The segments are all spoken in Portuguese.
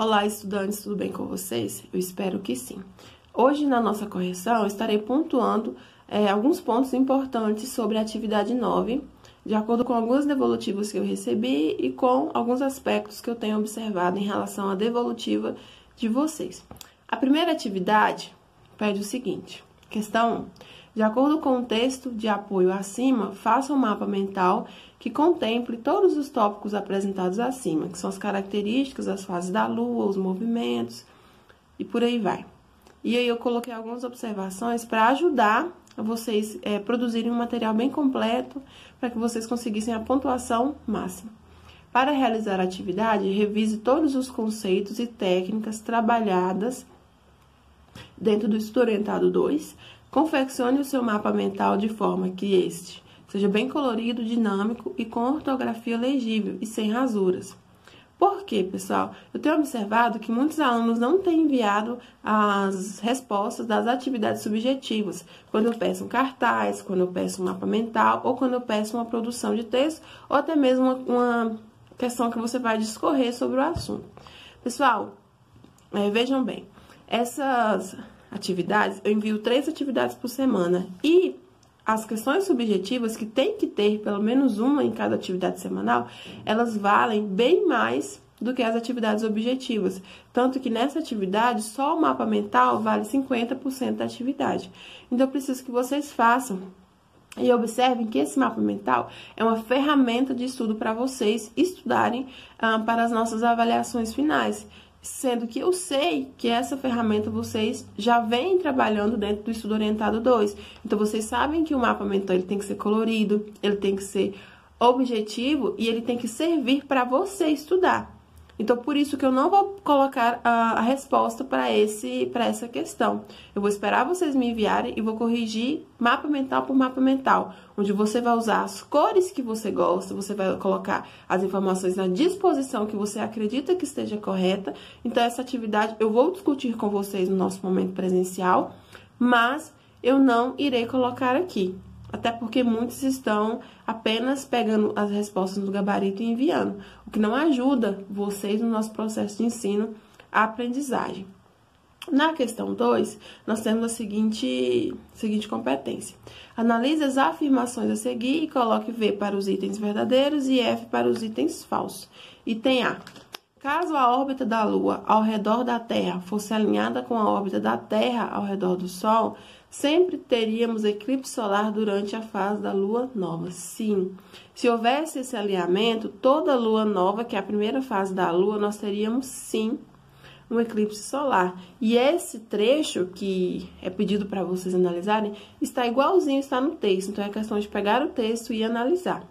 Olá, estudantes, tudo bem com vocês? Eu espero que sim. Hoje, na nossa correção, eu estarei pontuando alguns pontos importantes sobre a atividade 9, de acordo com algumas devolutivas que eu recebi e com alguns aspectos que eu tenho observado em relação à devolutiva de vocês. A primeira atividade pede o seguinte, questão 1. De acordo com o texto de apoio acima, faça um mapa mental que contemple todos os tópicos apresentados acima, que são as características, as fases da Lua, os movimentos e por aí vai. E aí eu coloquei algumas observações para ajudar a vocês produzirem um material bem completo, para que vocês conseguissem a pontuação máxima. Para realizar a atividade, revise todos os conceitos e técnicas trabalhadas dentro do Estudo Orientado 2, confeccione o seu mapa mental de forma que este seja bem colorido, dinâmico e com ortografia legível e sem rasuras. Por quê, pessoal? Eu tenho observado que muitos alunos não têm enviado as respostas das atividades subjetivas, quando eu peço um cartaz, quando eu peço um mapa mental, ou quando eu peço uma produção de texto, ou até mesmo uma questão que você vai discorrer sobre o assunto. Pessoal, vejam bem, essas atividades, eu envio 3 atividades por semana e as questões subjetivas, que tem que ter pelo menos uma em cada atividade semanal, elas valem bem mais do que as atividades objetivas. Tanto que nessa atividade, só o mapa mental vale 50% da atividade. Então, eu preciso que vocês façam e observem que esse mapa mental é uma ferramenta de estudo para vocês estudarem para as nossas avaliações finais. Sendo que eu sei que essa ferramenta vocês já vêm trabalhando dentro do Estudo Orientado 2. Então, vocês sabem que o mapa mental ele tem que ser colorido, ele tem que ser objetivo e ele tem que servir para você estudar. Então, por isso que eu não vou colocar a resposta para essa questão. Eu vou esperar vocês me enviarem e vou corrigir mapa mental por mapa mental, onde você vai usar as cores que você gosta, você vai colocar as informações na disposição que você acredita que esteja correta. Então, essa atividade eu vou discutir com vocês no nosso momento presencial, mas eu não irei colocar aqui. Até porque muitos estão apenas pegando as respostas no gabarito e enviando, o que não ajuda vocês no nosso processo de ensino, a aprendizagem. Na questão 2, nós temos a seguinte competência. Analise as afirmações a seguir e coloque V para os itens verdadeiros e F para os itens falsos. Item A. Caso a órbita da Lua ao redor da Terra fosse alinhada com a órbita da Terra ao redor do Sol, sempre teríamos eclipse solar durante a fase da Lua nova. Sim, se houvesse esse alinhamento, toda Lua nova, que é a primeira fase da Lua, nós teríamos sim um eclipse solar. E esse trecho que é pedido para vocês analisarem, está igualzinho, está no texto. Então, é questão de pegar o texto e analisar.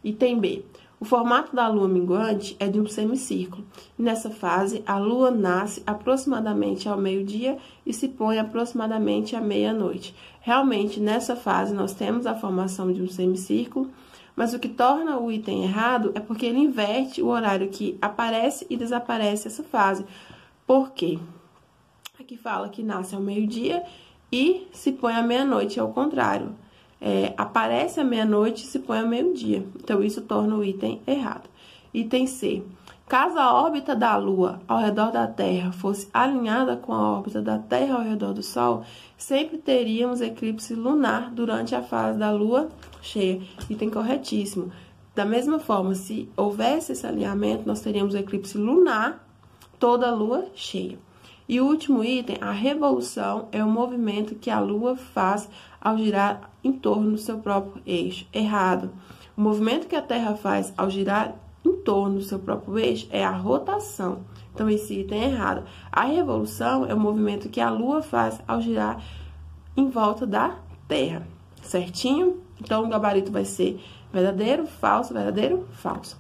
Item B. O formato da lua minguante é de um semicírculo. E nessa fase, a lua nasce aproximadamente ao meio-dia e se põe aproximadamente à meia-noite. Realmente, nessa fase, nós temos a formação de um semicírculo, mas o que torna o item errado é porque ele inverte o horário que aparece e desaparece essa fase. Por quê? Aqui fala que nasce ao meio-dia e se põe à meia-noite, é o contrário. Aparece à meia-noite e se põe ao meio-dia. Então, isso torna o item errado. Item C. Caso a órbita da Lua ao redor da Terra fosse alinhada com a órbita da Terra ao redor do Sol, sempre teríamos eclipse lunar durante a fase da Lua cheia. Item corretíssimo. Da mesma forma, se houvesse esse alinhamento, nós teríamos eclipse lunar toda a Lua cheia. E o último item, a revolução é o movimento que a Lua faz ao girar em torno do seu próprio eixo. Errado. O movimento que a Terra faz ao girar em torno do seu próprio eixo é a rotação. Então, esse item é errado. A revolução é o movimento que a Lua faz ao girar em volta da Terra. Certinho? Então, o gabarito vai ser verdadeiro, falso, verdadeiro, falso.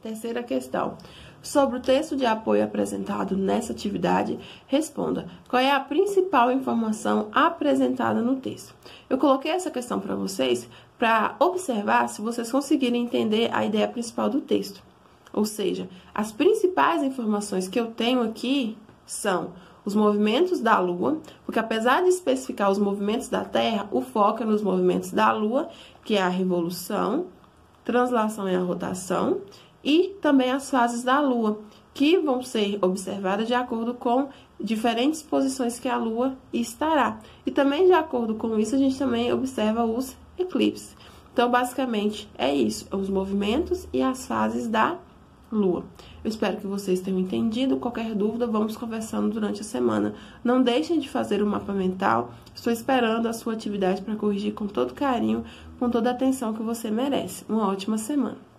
Terceira questão. Sobre o texto de apoio apresentado nessa atividade, responda qual é a principal informação apresentada no texto. Eu coloquei essa questão para vocês para observar se vocês conseguirem entender a ideia principal do texto. Ou seja, as principais informações que eu tenho aqui são os movimentos da Lua, porque apesar de especificar os movimentos da Terra, o foco é nos movimentos da Lua, que é a revolução, translação e a rotação, e também as fases da Lua, que vão ser observadas de acordo com diferentes posições que a Lua estará. E também, de acordo com isso, a gente também observa os eclipses. Então, basicamente, é isso, os movimentos e as fases da Lua. Eu espero que vocês tenham entendido. Qualquer dúvida, vamos conversando durante a semana. Não deixem de fazer o mapa mental. Estou esperando a sua atividade para corrigir com todo carinho, com toda a atenção que você merece. Uma ótima semana.